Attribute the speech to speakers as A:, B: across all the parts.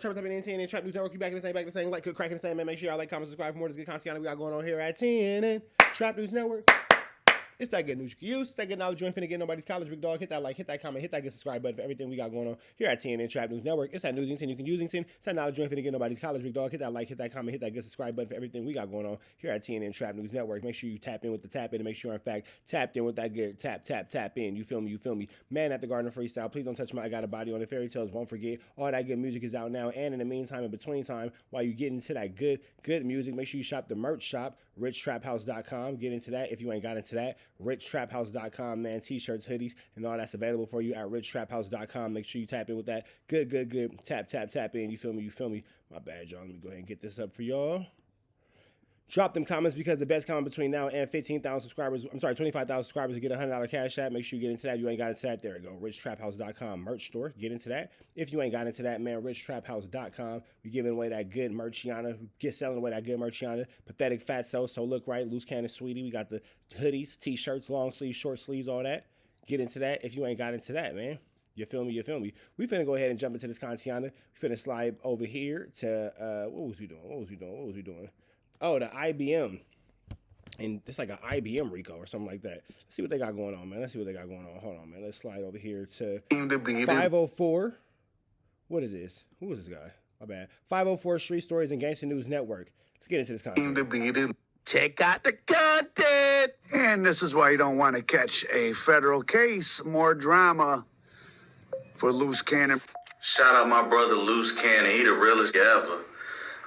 A: Trap Top and TNN Trap News Network. You back in the same, like, good crack in the same, man. Make sure y'all like, comment, subscribe for more of this good content we got going on here at TNN Trap News Network. It's that good news you can use. It's that good knowledge you ain't finna get nobody's college, big dog. Hit that like, hit that comment, hit that good subscribe button for everything we got going on here at TNN Trap News Network. It's that news you can use. It's that knowledge you ain't finna get nobody's college, big dog. Hit that like, hit that comment, hit that good subscribe button for everything we got going on here at TNN Trap News Network. Make sure you tap in with the tap in and make sure, in fact, tapped in with that good tap in. You feel me? Man at the Garden Freestyle. Please don't touch my I Got a Body on the Fairy Tales. Won't forget, all that good music is out now. And in the meantime, in between time, while you get into that good music, make sure you shop the merch shop, richtraphouse.com. Get into that if you ain't got into that. richtraphouse.com, man. T-shirts, hoodies, and all that's available for you at richtraphouse.com. Make sure you tap in with that. Good. Tap in. You feel me? My bad, y'all. Let me go ahead and get this up for y'all. Drop them comments because the best comment between now and 25,000 subscribers to get a $100 cash app. Make sure you get into that. You ain't got into that. There we go. richtraphouse.com merch store. Get into that. If you ain't got into that, man, richtraphouse.com. We giving away that good merchiana. Selling away that good merchiana. Pathetic Fatso. So look right. Loose Cannon Sweetie. We got the hoodies, t-shirts, long sleeves, short sleeves, all that. Get into that if you ain't got into that, man. You feel me? We finna go ahead and jump into this content. We finna slide over here to, what was we doing? Oh, the IBM. And it's like an IBM Rico or something like that. Let's see what they got going on, man. Hold on, man. Let's slide over here to 504. What is this? Who is this guy? My bad. 504 Street Stories and Gangsta News Network. Let's get into this content.
B: Check out the content. And this is why you don't want to catch a federal case. More drama for Luce Cannon.
C: Shout out my brother Luce Cannon. He the realest ever.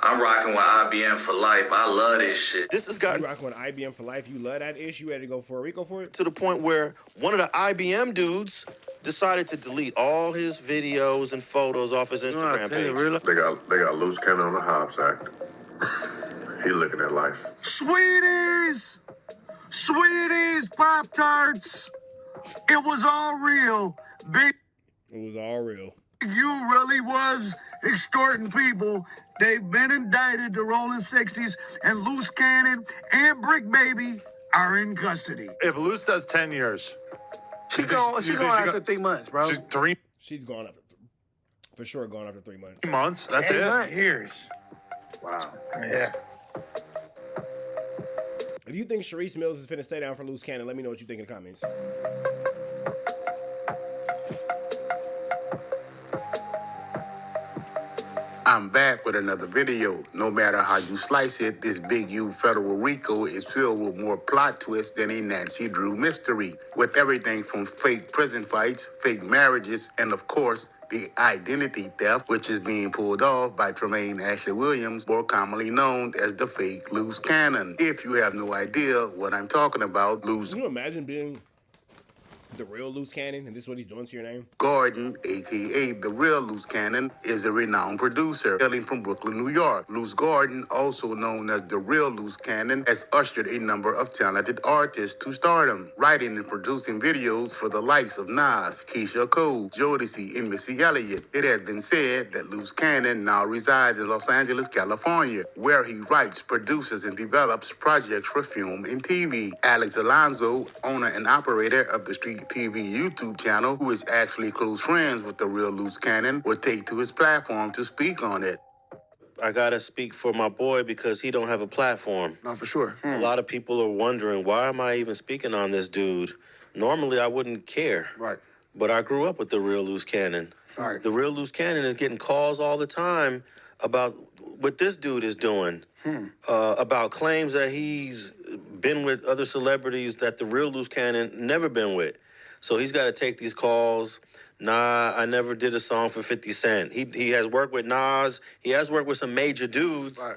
C: I'm rocking with IBM for life. I love this shit.
D: This has gotten
A: you rocking with IBM for life. You love that ish. You ready to go for a Rico for it?
D: to the point where one of the IBM dudes decided to delete all his videos and photos off his Instagram page.
E: They got Luce Cannon on the Hobbs Act. He looking at life.
B: Sweeties, Pop-Tarts. It was all real. Big.
A: It was all real.
B: You really was extorting people. They've been indicted. The Rolling 60s and Luce Cannon and Brick Baby are in custody.
F: If Luce does 10 years,
B: She going after 3 months, bro.
F: she's 3
A: She's gone after, for sure, gone after 3 months.
F: months. That's it.
B: 10 years.
F: Wow.
B: Yeah.
A: If you think Sharice Mills is finna stay down for Luce Cannon, let me know what you think in the comments.
G: I'm back with another video. No matter how you slice it, this Big U federal Rico is filled with more plot twists than a Nancy Drew mystery. With everything from fake prison fights, fake marriages, and of course, the identity theft, which is being pulled off by Tremaine Ashley Williams, more commonly known as the fake Luce Cannon. If you have no idea what I'm talking about,
A: Can you imagine being the real Luce Cannon, and this is what he's doing to your name?
G: Gordon, a.k.a. the real Luce Cannon, is a renowned producer hailing from Brooklyn, New York. Luce Gordon, also known as the real Luce Cannon, has ushered a number of talented artists to stardom, writing and producing videos for the likes of Nas, Keisha Cole, Jodeci, and Missy Elliott. It has been said that Luce Cannon now resides in Los Angeles, California, where he writes, produces, and develops projects for film and TV. Alex Alonso, owner and operator of the Street TV YouTube channel, who is actually close friends with the real Luce Cannon, will take to his platform to speak on it.
D: I gotta speak for my boy because he don't have a platform.
B: No, for sure.
D: A lot of people are wondering, why am I even speaking on this dude? Normally, I wouldn't care.
B: Right.
D: But I grew up with the real Luce Cannon.
B: Right.
D: The real Luce Cannon is getting calls all the time about what this dude is doing. About claims that he's been with other celebrities that the real Luce Cannon never been with. So he's got to take these calls. Nah, I never did a song for 50 Cent. He has worked with Nas. He has worked with some major dudes.
B: Right.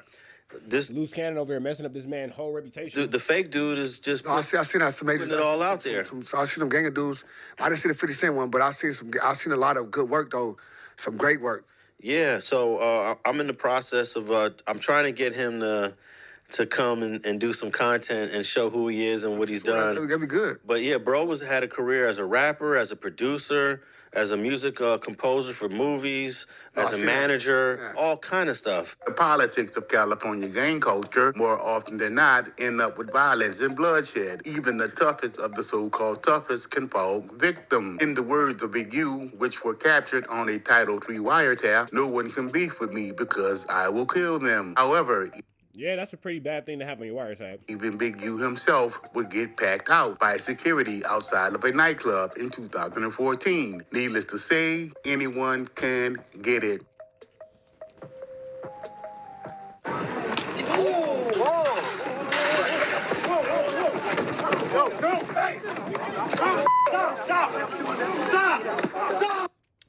A: This Luce Cannon over here messing up this man's whole reputation.
D: The fake dude is just
B: I seen that some major,
D: putting it all out there.
B: I see some gang of dudes. I didn't see the 50 Cent one, but I seen a lot of good work though. Some great work.
D: Yeah, so I'm in the process of I'm trying to get him to come and do some content and show who he is and what he's done.
B: That'd be good.
D: But yeah, bro had a career as a rapper, as a producer, as a music composer for movies, as a manager, all kind of stuff.
G: The politics of California gang culture, more often than not, end up with violence and bloodshed. Even the toughest of the so-called toughest can fall victim. In the words of Big U, which were captured on a Title III wiretap, no one can beef with me because I will kill them. However,
A: Yeah, that's a pretty bad thing to have on your wiretap.
G: even Big U himself would get packed out by security outside of a nightclub in 2014. Needless to say, anyone can get it.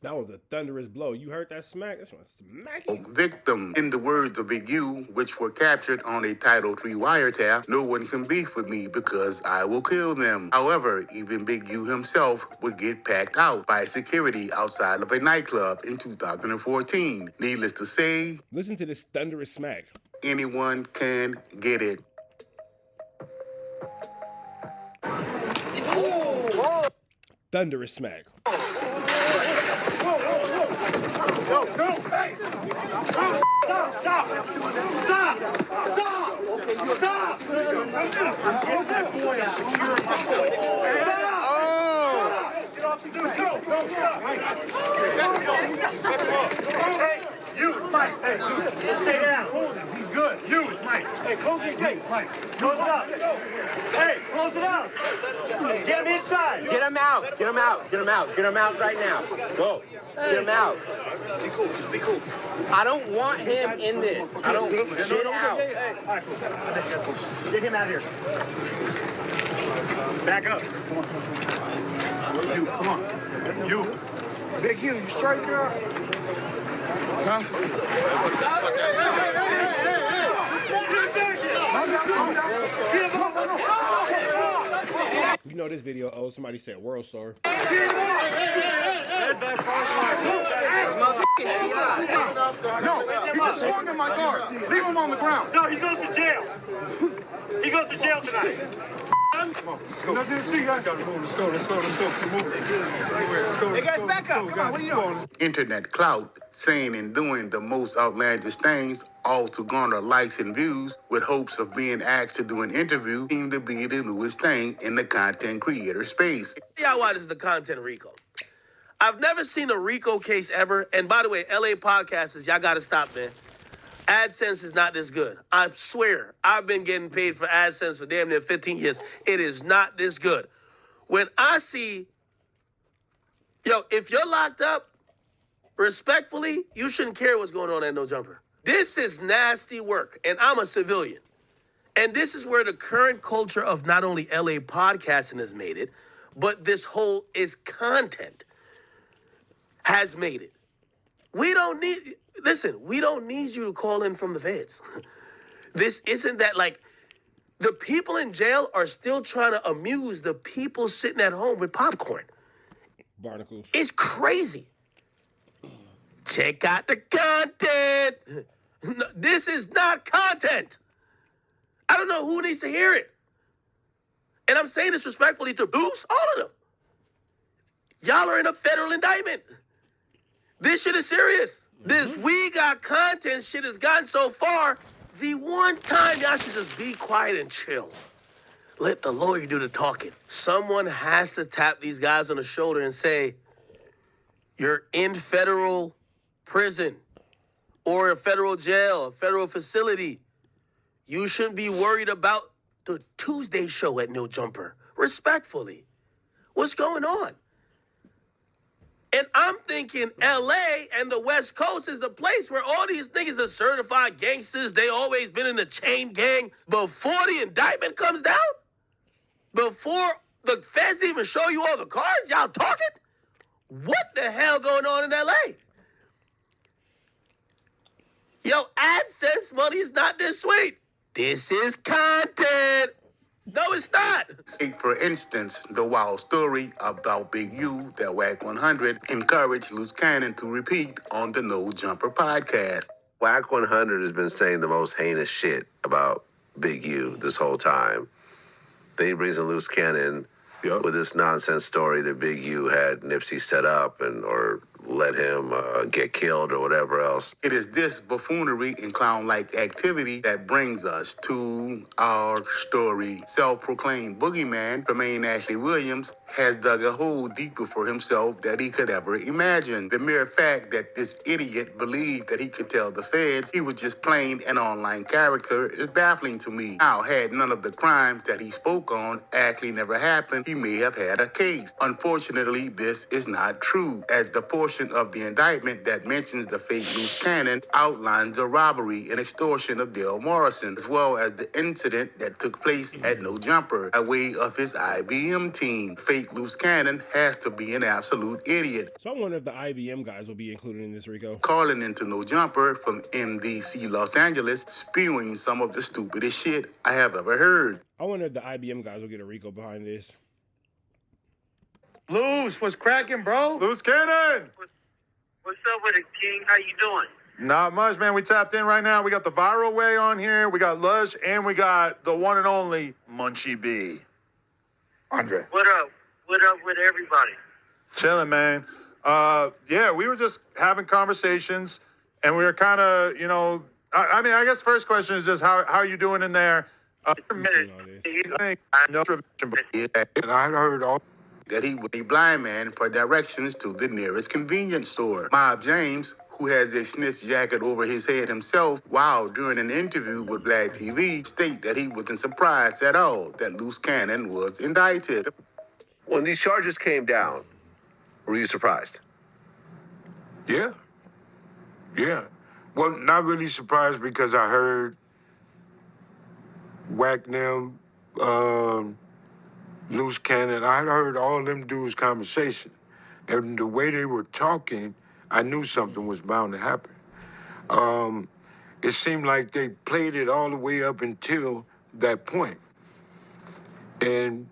A: That was a thunderous blow. You heard that smack? That's one smacking.
G: Victim. In the words of Big U, which were captured on a Title III wiretap, no one can beef with me because I will kill them. However, even Big U himself would get packed out by security outside of a nightclub in 2014. Needless to say,
A: Listen to this thunderous smack.
G: anyone can get it.
A: Thunderous smack.
F: You, Mike. Hey, just stay down. Hold him. He's good. You, Mike. Hey, close the gate, Mike. Close it up. Hey, close it up. Get him inside.
H: Get him out. Get him out. Get him out. Get him out right now. Go. Get him out.
F: Be cool. Just be cool.
H: I don't want him in this. I don't. Get out.
F: All right, cool. Get him out of here. Back up. Come on. You, come on. You. Big you straight girl. Huh?
A: You know this video, somebody said World Star.
F: No, he just swung at my guard. Leave him on the ground. No, he goes to jail. He goes to jail tonight. Hey guys, back up. Come on, what are you doing?
G: Internet clout, saying and doing the most outlandish things, all to garner likes and views, with hopes of being asked to do an interview, seem to be the newest thing in the content creator space.
I: Yeah, why this is the content Rico. I've never seen a Rico case ever. And by the way, LA podcasters, y'all gotta stop, man. AdSense is not this good. I swear, I've been getting paid for AdSense for damn near 15 years. It is not this good. When I see, if you're locked up, respectfully, you shouldn't care what's going on at No Jumper. This is nasty work, and I'm a civilian. And this is where the current culture of not only LA podcasting has made it, but this whole is content has made it. We don't need you to call in from the feds. This isn't that, like, the people in jail are still trying to amuse the people sitting at home with popcorn.
A: Barnacles.
I: It's crazy. Check out the content. No, this is not content. I don't know who needs to hear it. And I'm saying this respectfully to Luce, all of them. Y'all are in a federal indictment. This shit is serious. This we got content shit has gotten so far. The one time y'all should just be quiet and chill. Let the lawyer do the talking. Someone has to tap these guys on the shoulder and say, you're in federal prison or a federal jail, a federal facility. You shouldn't be worried about the Tuesday show at No Jumper. Respectfully. What's going on? And I'm thinking LA and the West Coast is the place where all these niggas are certified gangsters. They always been in the chain gang. Before the indictment comes down? Before the feds even show you all the cards? Y'all talking? What the hell going on in LA? AdSense money is not this sweet. This is content. No, it's not.
G: Take, for instance, the wild story about Big U that WACK 100 encouraged Luce Cannon to repeat on the No Jumper podcast.
E: WACK 100 has been saying the most heinous shit about Big U this whole time. Then he brings in Luce Cannon. with this nonsense story that Big U had Nipsey set up or let him get killed or whatever else.
G: It is this buffoonery and clown-like activity that brings us to our story. Self-proclaimed boogeyman, Tremaine Ashley Williams, has dug a hole deeper for himself than he could ever imagine. The mere fact that this idiot believed that he could tell the feds he was just plain an online character is baffling to me. Now, had none of the crimes that he spoke on actually never happened, he may have had a case. Unfortunately, this is not true, as the portion of the indictment that mentions the fake Luce Cannon outlines the robbery and extortion of Dale Morrison, as well as the incident that took place at No Jumper by way of his IBM team. Fake Luce Cannon has to be an absolute idiot.
A: So I wonder if the IBM guys will be included in this, Rico.
G: Calling into No Jumper from MDC Los Angeles, spewing some of the stupidest shit I have ever heard.
A: I wonder if the IBM guys will get a Rico behind this.
J: Luce, what's cracking, bro?
F: Luce Cannon!
H: What's up with it, King? How you doing?
F: Not much, man. We tapped in right now. We got the viral way on here. We got Lush, and we got the one and only Munchie B. Andre.
H: What up? What up with everybody?
F: Chilling, man. Yeah, we were just having conversations, and we were kind of, you know, I mean, I guess first question is just how are you doing in there?
G: And I heard all that he was a blind man for directions to the nearest convenience store. Mob James, who has a snitch jacket over his head himself, while during an interview with Black TV, state that he wasn't surprised at all that Luce Cannon was indicted.
E: When these charges came down, were you surprised?
K: Yeah. Well, not really surprised because I heard WACK them, Luce Cannon. I heard all them dudes' conversation. And the way they were talking, I knew something was bound to happen. It seemed like they played it all the way up until that point. And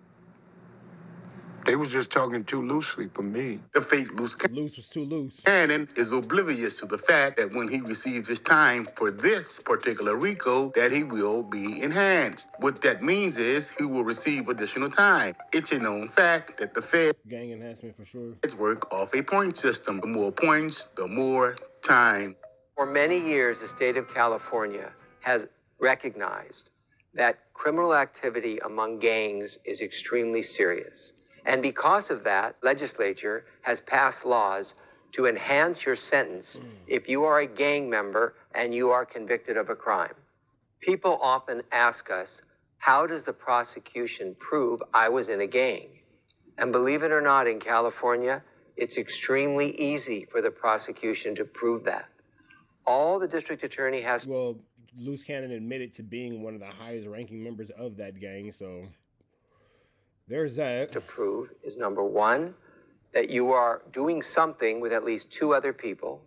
K: they was just talking too loosely for me.
G: The fake Luce
A: was too loose.
G: Cannon is oblivious to the fact that when he receives his time for this particular Rico, that he will be enhanced. What that means is he will receive additional time. It's a known fact that the feds
A: Gang enhancement for sure.
G: work off a point system. The more points, the more time.
L: For many years, the state of California has recognized that criminal activity among gangs is extremely serious. And because of that, legislature has passed laws to enhance your sentence if you are a gang member and you are convicted of a crime. People often ask us, how does the prosecution prove I was in a gang? And believe it or not, in California, it's extremely easy for the prosecution to prove that. All the district attorney has...
A: Well, Luce Cannon admitted to being one of the highest ranking members of that gang, so... there's that.
L: To prove is number one, that you are doing something with at least two other people.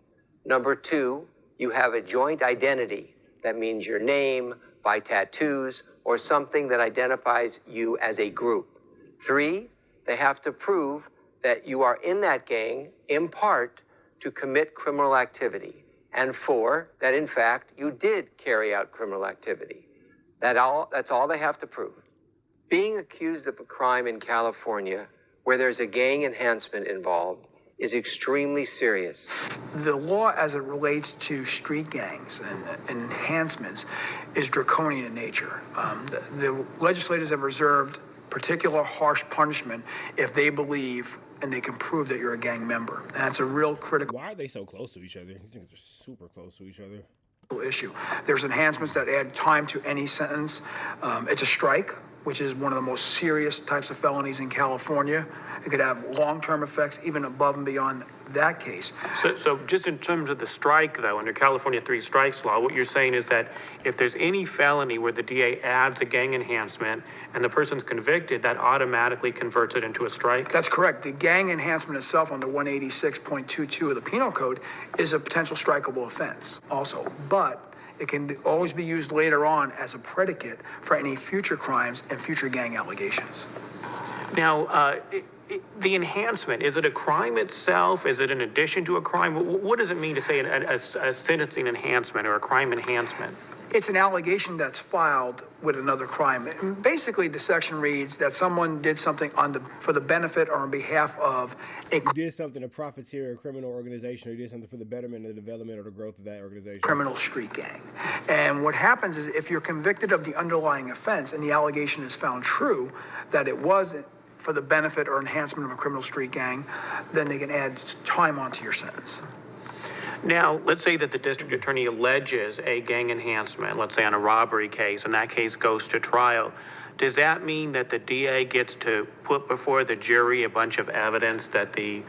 L: Number two, you have a joint identity. That means your name, by tattoos, or something that identifies you as a group. Three, they have to prove that you are in that gang, in part, to commit criminal activity. And four, that in fact, you did carry out criminal activity. That's all they have to prove. Being accused of a crime in California where there's a gang enhancement involved is extremely serious.
M: The law as it relates to street gangs and enhancements is draconian in nature. The legislators have reserved particular harsh punishment if they believe and they can prove that you're a gang member. And that's a real critical...
A: Why are they so close to each other? I think they're super close to each other.
M: Issue. There's enhancements that add time to any sentence. It's a strike, which is one of the most serious types of felonies in California. It could have long-term effects even above and beyond that case.
N: So just in terms of the strike, though, under California 3 strikes law, what you're saying is that if there's any felony where the DA adds a gang enhancement and the person's convicted, that automatically converts it into a strike?
M: That's correct. The gang enhancement itself under 186.22 of the Penal Code is a potential strikeable offense also. But it can always be used later on as a predicate for any future crimes and future gang allegations.
N: Now, the enhancement, is it a crime itself? Is it in addition to a crime? What does it mean to say a sentencing enhancement or a crime enhancement?
M: It's an allegation that's filed with another crime. And basically, the section reads that someone did something for the benefit or on behalf of a
A: You did something to profiteer a criminal organization, or you did something for the betterment of the development or the growth of that organization.
M: criminal street gang. And what happens is if you're convicted of the underlying offense and the allegation is found true that it was for the benefit or enhancement of a criminal street gang, then they can add time onto your sentence.
N: Now, let's say that the district attorney alleges a gang enhancement, let's say on a robbery case, and that case goes to trial. Does that mean that the DA gets to put before the jury a bunch of evidence that the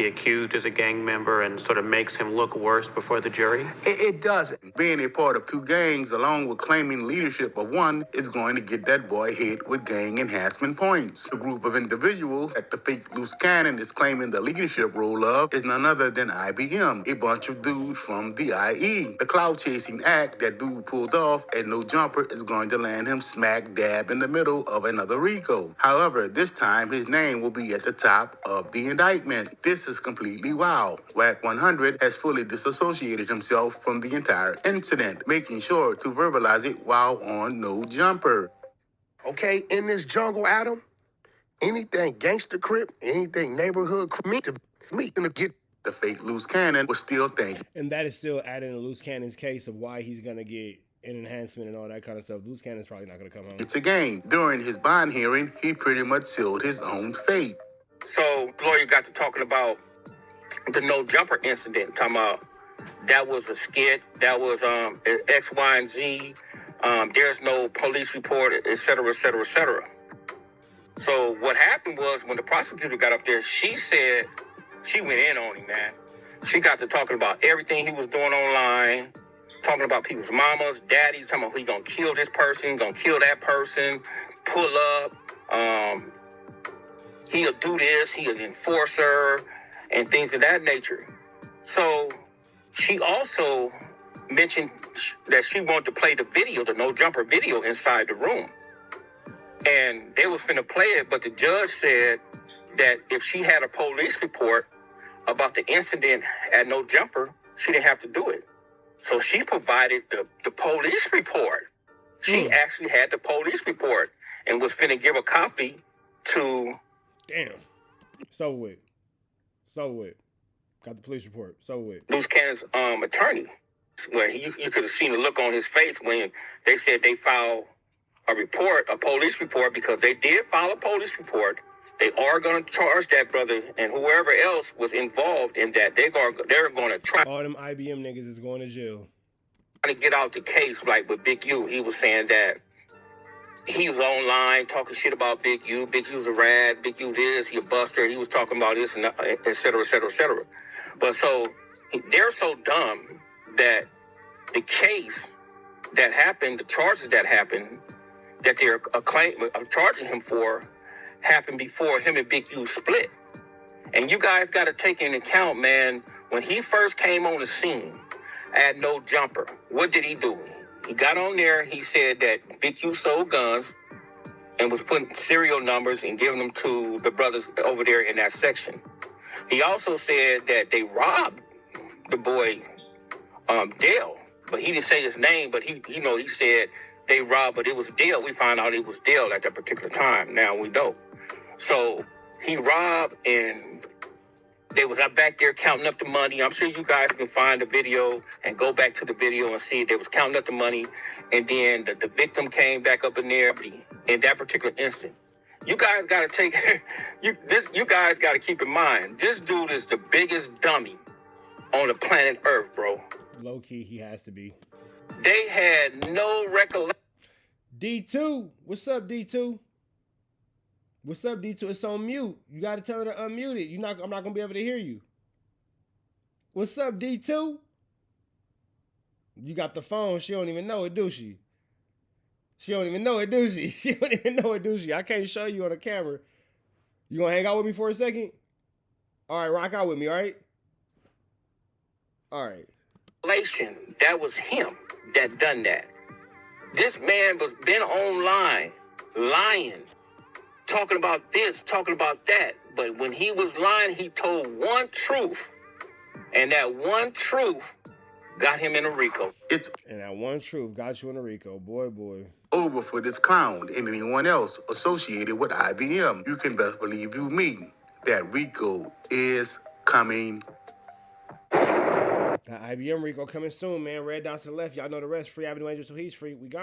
N: accused is a gang member and sort of makes him look worse before the jury?
M: It does.
G: Being a part of two gangs, along with claiming leadership of one, is going to get that boy hit with gang enhancement points. The group of individuals that the fake Luce Cannon is claiming the leadership role of is none other than IBM, a bunch of dudes from the IE. The clout chasing act that dude pulled off at No Jumper is going to land him smack dab in the middle of another Rico. However, this time his name will be at the top of the indictment. This is completely wild. WACK 100 has fully disassociated himself from the entire incident, making sure to verbalize it while on No Jumper.
I: Okay, in this jungle, Adam, anything gangster crip, anything neighborhood me to get.
G: The fake Luce Cannon was still thinking.
A: And that is still adding to Luce Cannon's case of why he's going to get an enhancement and all that kind of stuff. Luce Cannon's probably not going to come home.
G: It's a game. During his bond hearing, he pretty much sealed his own fate.
H: So, lawyer got to talking about the No Jumper incident, talking about that was a skit, that was X, Y, and Z, there's no police report, et cetera, et cetera, et cetera. So what happened was when the prosecutor got up there, she said, she went in on him, man. She got to talking about everything he was doing online, talking about people's mamas, daddies, talking about he gonna kill this person, gonna kill that person, pull up, he'll do this, he'll enforce her, and things of that nature. So she also mentioned that she wanted to play the video, the No Jumper video inside the room. And they was finna play it, but the judge said that if she had a police report about the incident at No Jumper, she didn't have to do it. So she provided the police report. She actually had the police report and was finna give a copy to...
A: Damn. So what? Got the police report. So what?
H: Luce Cannon's attorney, where you could have seen the look on his face when they said they filed a police report, because they did file a police report. They are going to charge that brother and whoever else was involved in that. They're going to try.
A: All them IBM niggas is going to jail.
H: To get out the case, like with Big U, he was saying that he was online talking shit about Big U. Big U's a rat. Big U this, he a buster. He was talking about this, and et cetera, et cetera, et cetera. But so they're so dumb that the case that happened, the charges that happened, that they're charging him for, happened before him and Big U split. And you guys got to take into account, man, when he first came on the scene at No Jumper, what did he do? He got on there, he said that Big U sold guns and was putting serial numbers and giving them to the brothers over there in that section. He also said that they robbed the boy, Dale, but he didn't say his name, but he said they robbed, but it was Dale. We found out it was Dale at that particular time. Now we know. So he robbed, and they was up back there counting up the money. I'm sure you guys can find the video and go back to the video and see they was counting up the money. And then the victim came back up in there in that particular instant. You guys got to you guys got to keep in mind, this dude is the biggest dummy on the planet Earth, bro.
A: Low key, he has to be.
H: They had no recollection.
A: D2, what's up, D2? What's up, D2? It's on mute. You got to tell her to unmute it. I'm not going to be able to hear you. What's up, D2? You got the phone. She don't even know it, do she? She don't even know it, do she? She don't even know it, do she? I can't show you on the camera. You going to hang out with me for a second? All right, rock out with me, all right? All right.
H: That was him that done that. This man was been online, lying, talking about this, talking about that. But when he was lying, he told one truth. And that one truth got him in a Rico.
G: It's
A: And that one truth got you in a Rico. Boy.
G: over for this clown and anyone else associated with IBM. You can best believe you me that Rico is coming.
A: That IBM Rico coming soon, man. Red dots to the left. Y'all know the rest. Free Avenue Angel, so he's free. We got